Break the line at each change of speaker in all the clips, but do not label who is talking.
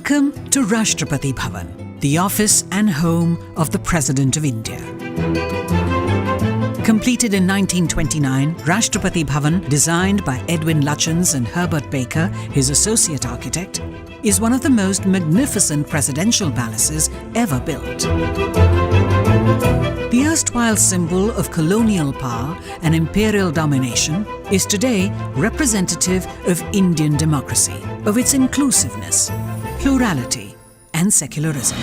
Welcome to Rashtrapati Bhavan, the office and home of the President of India. Completed in 1929, Rashtrapati Bhavan, designed by Edwin Lutyens and Herbert Baker, his associate architect, is one of the most magnificent presidential palaces ever built. The erstwhile symbol of colonial power and imperial domination is today representative of Indian democracy, of its inclusiveness, plurality and secularism.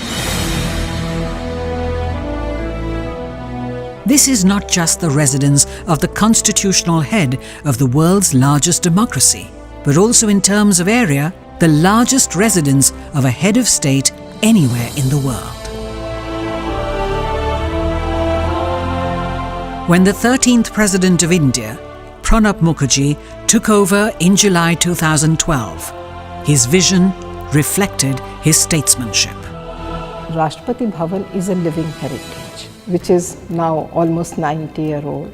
This is not just the residence of the constitutional head of the world's largest democracy, but also in terms of area, the largest residence of a head of state anywhere in the world. When the 13th President of India, Pranab Mukherjee, took over in July 2012, his vision reflected his statesmanship.
Rashtrapati Bhavan is a living heritage, which is now almost 90-year-old.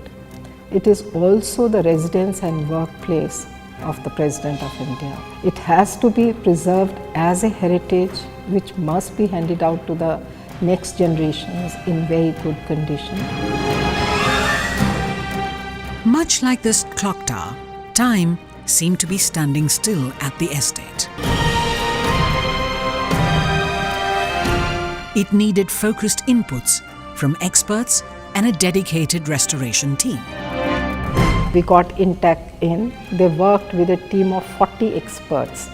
It is also the residence and workplace of the President of India. It has to be preserved as a heritage which must be handed out to the next generations in very good condition.
Much like this clock tower, time seemed to be standing still at the estate. It needed focused inputs from experts and a dedicated restoration team.
We got intact in. They worked with a team of 40 experts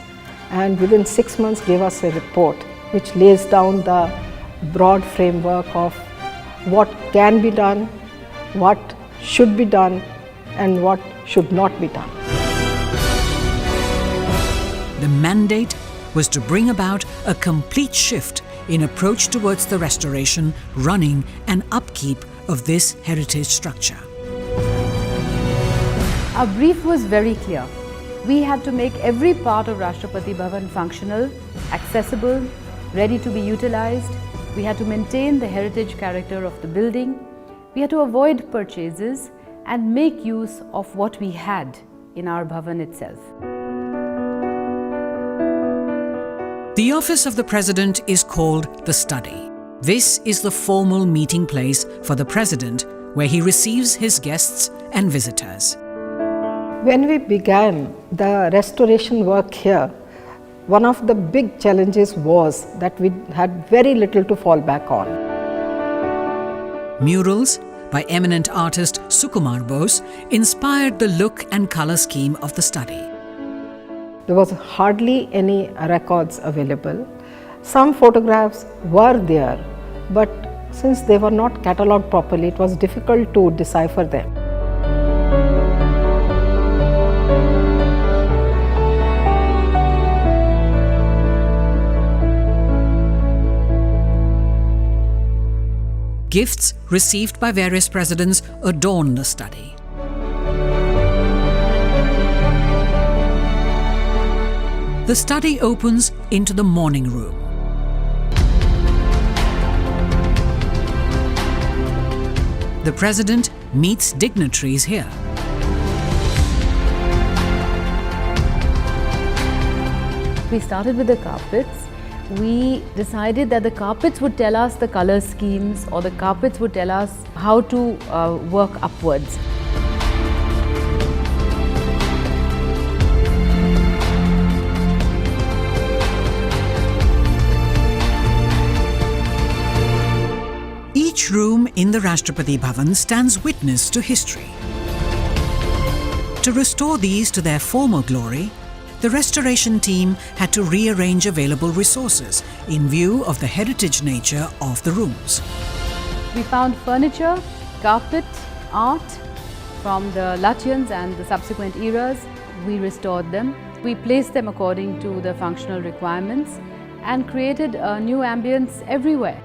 and within 6 months gave us a report which lays down the broad framework of what can be done, what should be done and what should not be done.
The mandate was to bring about a complete shift in approach towards the restoration, running and upkeep of this heritage structure.
Our brief was very clear. We had to make every part of Rashtrapati Bhavan functional, accessible, ready to be utilized. We had to maintain the heritage character of the building. We had to avoid purchases and make use of what we had in our Bhavan itself.
The office of the President is called the Study. This is the formal meeting place for the President where he receives his guests and visitors.
When we began the restoration work here, one of the big challenges was that we had very little to fall back on.
Murals by eminent artist Sukumar Bose inspired the look and colour scheme of the study.
There was hardly any records available. Some photographs were there, but since they were not catalogued properly, it was difficult to decipher them.
Gifts received by various presidents adorn the study. The study opens into the morning room. The President meets dignitaries here.
We started with the carpets. We decided that the carpets would tell us the color schemes or the carpets would tell us how to work upwards.
Each room in the Rashtrapati Bhavan stands witness to history. To restore these to their former glory, the restoration team had to rearrange available resources in view of the heritage nature of the rooms.
We found furniture, carpet, art from the Lutyens and the subsequent eras. We restored them. We placed them according to the functional requirements and created a new ambience everywhere.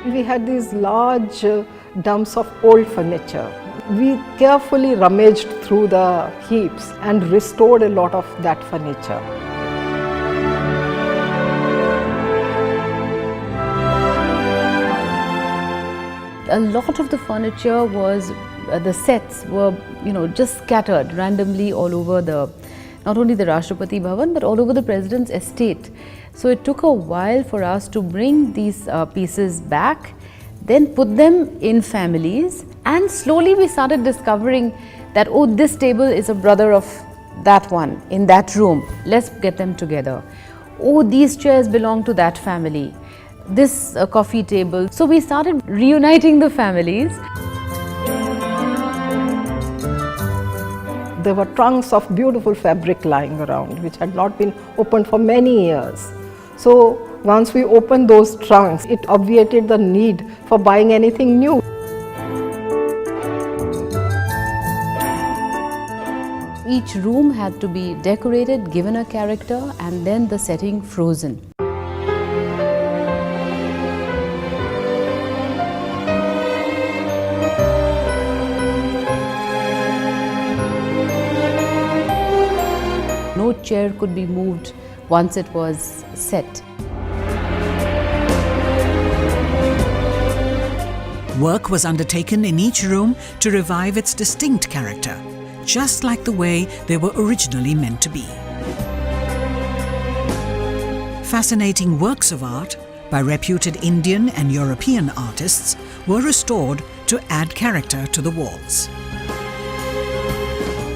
We had these large dumps of old furniture. We carefully rummaged through the heaps and restored a lot of that furniture.
a lot of the furniture was, the sets were, just scattered randomly all over not only the Rashtrapati Bhavan, but all over the President's estate. So it took a while for us to bring these pieces back, then put them in families, and slowly we started discovering that, oh, this table is a brother of that one in that room, let's get them together. Oh, these chairs belong to that family, this coffee table. So we started reuniting the families.
There were trunks of beautiful fabric lying around which had not been opened for many years. So once we opened those trunks, it obviated the need for buying anything new.
Each room had to be decorated, given a character, and then the setting frozen. No chair could be moved once it was set.
Work was undertaken in each room to revive its distinct character, just like the way they were originally meant to be. Fascinating works of art by reputed Indian and European artists were restored to add character to the walls.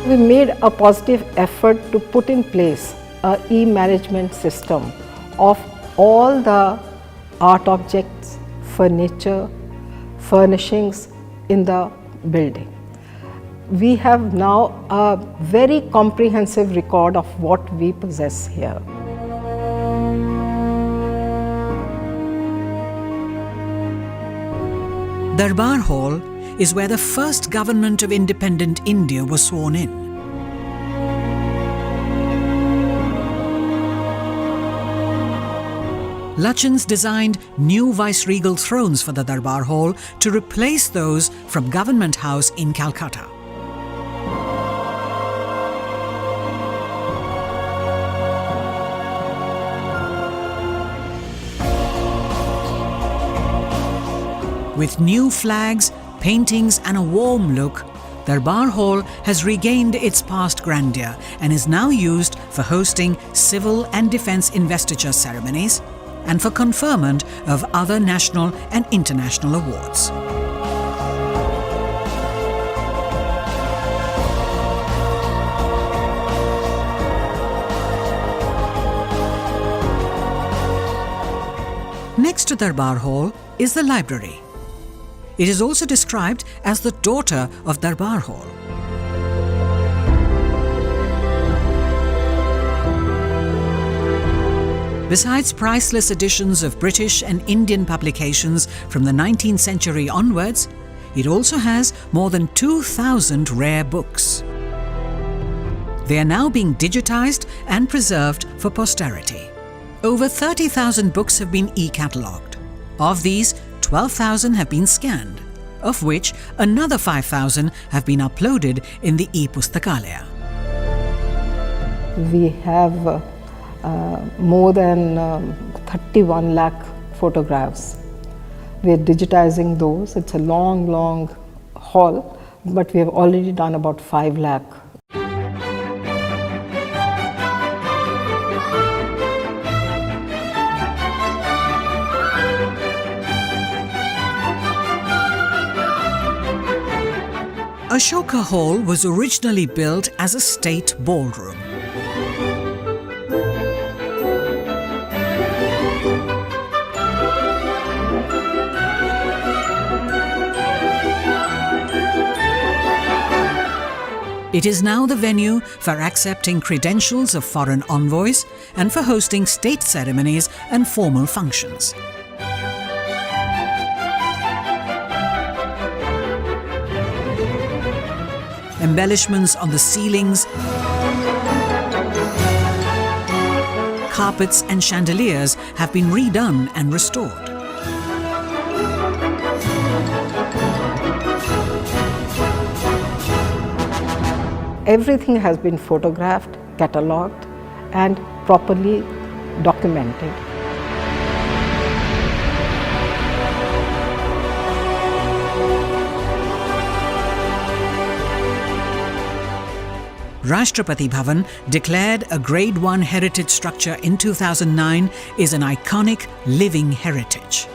We made a positive effort to put in place an e-management system of all the art objects, furniture, furnishings in the building. We have now a very comprehensive record of what we possess here.
Darbar Hall is where the first government of independent India was sworn in. Lutyens designed new viceregal thrones for the Darbar Hall to replace those from Government House in Calcutta. With new flags, paintings and a warm look, Darbar Hall has regained its past grandeur and is now used for hosting civil and defence investiture ceremonies and for conferment of other national and international awards. Next to Darbar Hall is the library. It is also described as the daughter of Darbar Hall. Besides priceless editions of British and Indian publications from the 19th century onwards, it also has more than 2,000 rare books. They are now being digitized and preserved for posterity. Over 30,000 books have been e-catalogued. Of these, 12,000 have been scanned, of which another 5,000 have been uploaded in the e-Pustakalaya.
We have more than 31 lakh photographs. We are digitizing those. It's a long haul, but we have already done about 5 lakh.
Ashoka Hall was originally built as a state ballroom. It is now the venue for accepting credentials of foreign envoys and for hosting state ceremonies and formal functions. Embellishments on the ceilings, carpets and chandeliers have been redone and restored.
Everything has been photographed, catalogued, and properly documented.
Rashtrapati Bhavan, declared a Grade 1 heritage structure in 2009, is an iconic living heritage.